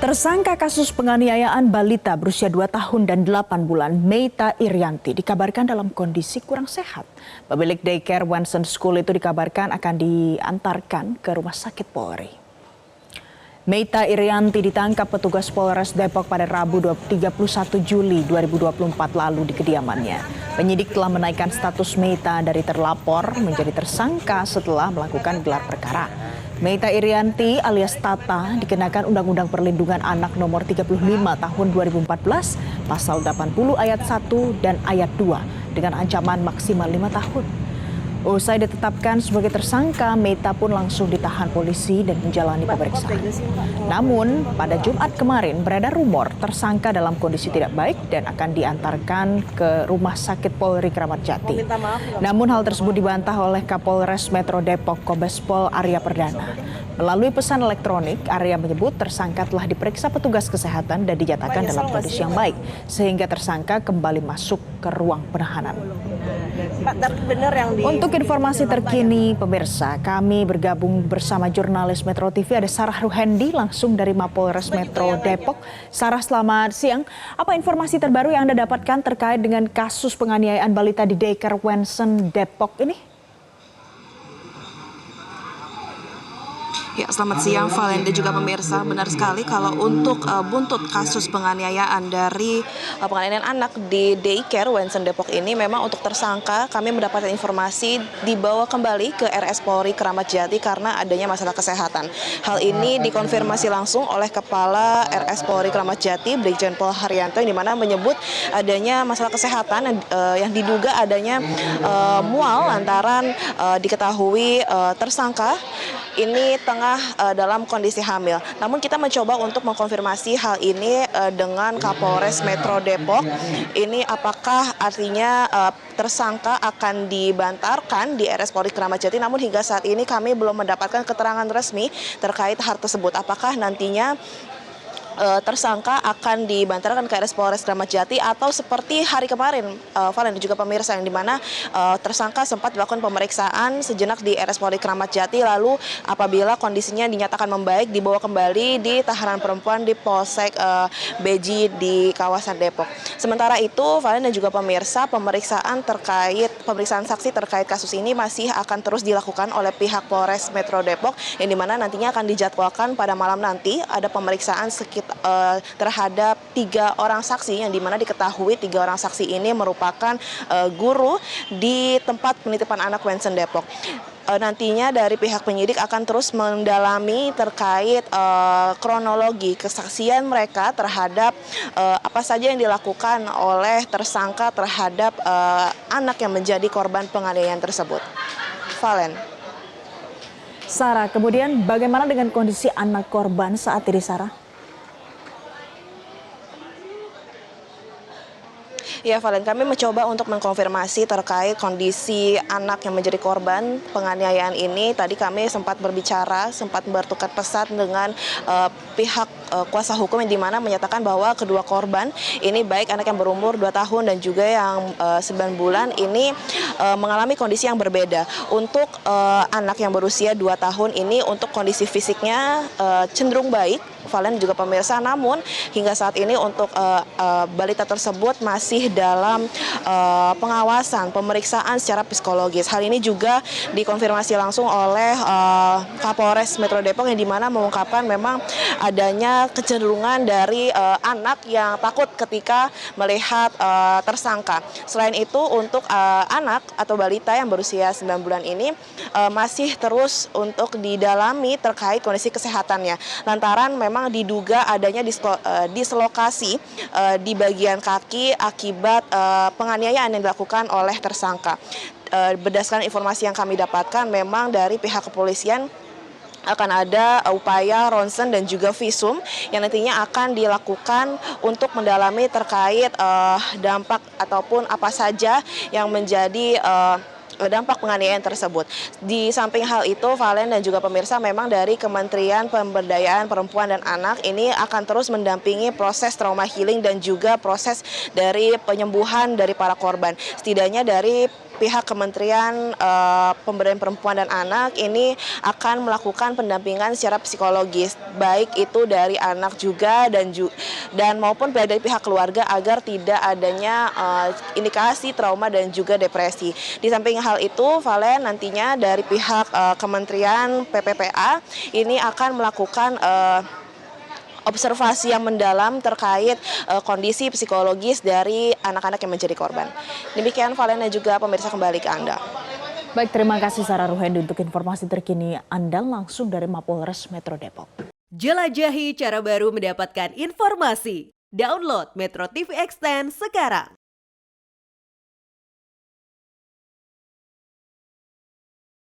Tersangka kasus penganiayaan balita berusia 2 tahun dan 8 bulan, Meita Irianti, dikabarkan dalam kondisi kurang sehat. Pemilik daycare Wensen School itu dikabarkan akan diantarkan ke rumah sakit Polri. Meita Irianti ditangkap petugas Polres Depok pada Rabu 31 Juli 2024 lalu di kediamannya. Penyidik telah menaikkan status Meita dari terlapor menjadi tersangka setelah melakukan gelar perkara. Meita Irianti alias Tata dikenakan Undang-Undang Perlindungan Anak Nomor 35 Tahun 2014, Pasal 80 Ayat 1 dan Ayat 2 dengan ancaman maksimal 5 tahun. Usai ditetapkan sebagai tersangka, Meita pun langsung ditahan polisi dan menjalani pemeriksaan. Namun, pada Jumat kemarin beredar rumor tersangka dalam kondisi tidak baik dan akan diantarkan ke Rumah Sakit Polri Kramat Jati. Namun hal tersebut dibantah oleh Kapolres Metro Depok Kombespol Arya Perdana. Melalui pesan elektronik, Arya menyebut tersangka telah diperiksa petugas kesehatan dan dinyatakan dalam kondisi yang baik, sehingga tersangka kembali masuk ke ruang penahanan. Untuk informasi terkini, pemirsa, kami bergabung bersama jurnalis Metro TV, ada Sarah Ruhendi langsung dari Mapolres Metro Depok. Sarah, selamat siang. Apa informasi terbaru yang Anda dapatkan terkait dengan kasus penganiayaan balita di daycare Wensen Depok ini? Ya, selamat siang Valen dan juga pemirsa. Benar sekali kalau untuk buntut kasus penganiayaan dari penganiayaan anak di daycare Wensen Depok ini, memang untuk tersangka kami mendapatkan informasi dibawa kembali ke RS Polri Kramat Jati karena adanya masalah kesehatan. Hal ini dikonfirmasi langsung oleh Kepala RS Polri Kramat Jati, Brigjen Pol Haryanto, yang dimana menyebut adanya masalah kesehatan yang diduga adanya mual lantaran diketahui tersangka ini tengah dalam kondisi hamil. Namun kita mencoba untuk mengkonfirmasi hal ini dengan Kapolres Metro Depok. Ini apakah artinya tersangka akan dibantarkan di RS Polri Kramat Jati? Namun hingga saat ini kami belum mendapatkan keterangan resmi terkait hal tersebut. Apakah nantinya tersangka akan dibantarkan ke RS Polres Kramat Jati atau seperti hari kemarin, Valen dan juga pemirsa, yang dimana tersangka sempat dilakukan pemeriksaan sejenak di RS Polri Kramat Jati, lalu apabila kondisinya dinyatakan membaik dibawa kembali di tahanan perempuan di Polsek Beji di kawasan Depok. Sementara itu, Valen dan juga pemirsa, pemeriksaan saksi terkait kasus ini masih akan terus dilakukan oleh pihak Polres Metro Depok, yang dimana nantinya akan dijadwalkan pada malam nanti ada pemeriksaan terhadap 3 orang saksi, yang dimana diketahui 3 orang saksi ini merupakan guru di tempat penitipan anak Wensen Depok. Nantinya dari pihak penyidik akan terus mendalami terkait kronologi kesaksian mereka terhadap apa saja yang dilakukan oleh tersangka terhadap anak yang menjadi korban penganiayaan tersebut. Valen. Sarah, kemudian bagaimana dengan kondisi anak korban saat ini, Sarah? Ya, Valen, kami mencoba untuk mengkonfirmasi terkait kondisi anak yang menjadi korban penganiayaan ini. Tadi kami sempat bertukar pesan dengan pihak kuasa hukum, yang dimana menyatakan bahwa kedua korban ini, baik anak yang berumur 2 tahun dan juga yang 9 bulan ini mengalami kondisi yang berbeda. Untuk anak yang berusia 2 tahun ini, untuk kondisi fisiknya cenderung baik, Valen juga pemirsa, namun hingga saat ini untuk balita tersebut masih dalam pengawasan, pemeriksaan secara psikologis. Hal ini juga dikonfirmasi langsung oleh Kapolres Metro Depok, yang dimana mengungkapkan memang adanya kecenderungan dari anak yang takut ketika melihat tersangka. Selain itu, untuk anak atau balita yang berusia 9 bulan ini masih terus untuk didalami terkait kondisi kesehatannya, lantaran memang diduga adanya dislokasi di bagian kaki akibat penganiayaan yang dilakukan oleh tersangka. Berdasarkan informasi yang kami dapatkan, memang dari pihak kepolisian akan ada upaya ronsen dan juga visum yang nantinya akan dilakukan untuk mendalami terkait dampak ataupun apa saja yang menjadi dampak penganiayaan tersebut. Di samping hal itu, Valen dan juga pemirsa, memang dari Kementerian Pemberdayaan Perempuan dan Anak ini akan terus mendampingi proses trauma healing dan juga proses dari penyembuhan dari para korban. Setidaknya dari pihak Kementerian Pemberdayaan Perempuan dan Anak ini akan melakukan pendampingan secara psikologis, baik itu dari anak juga dan maupun dari pihak keluarga agar tidak adanya indikasi trauma dan juga depresi. Di samping hal itu, Valen, nantinya dari pihak Kementerian PPPA ini akan melakukan observasi yang mendalam terkait kondisi psikologis dari anak-anak yang menjadi korban. Demikian Valen dan juga pemirsa, kembali ke Anda. Baik, terima kasih Sarah Ruhendi untuk informasi terkini Anda langsung dari Mapolres Metro Depok. Jelajahi cara baru mendapatkan informasi. Download Metro TV Extend sekarang.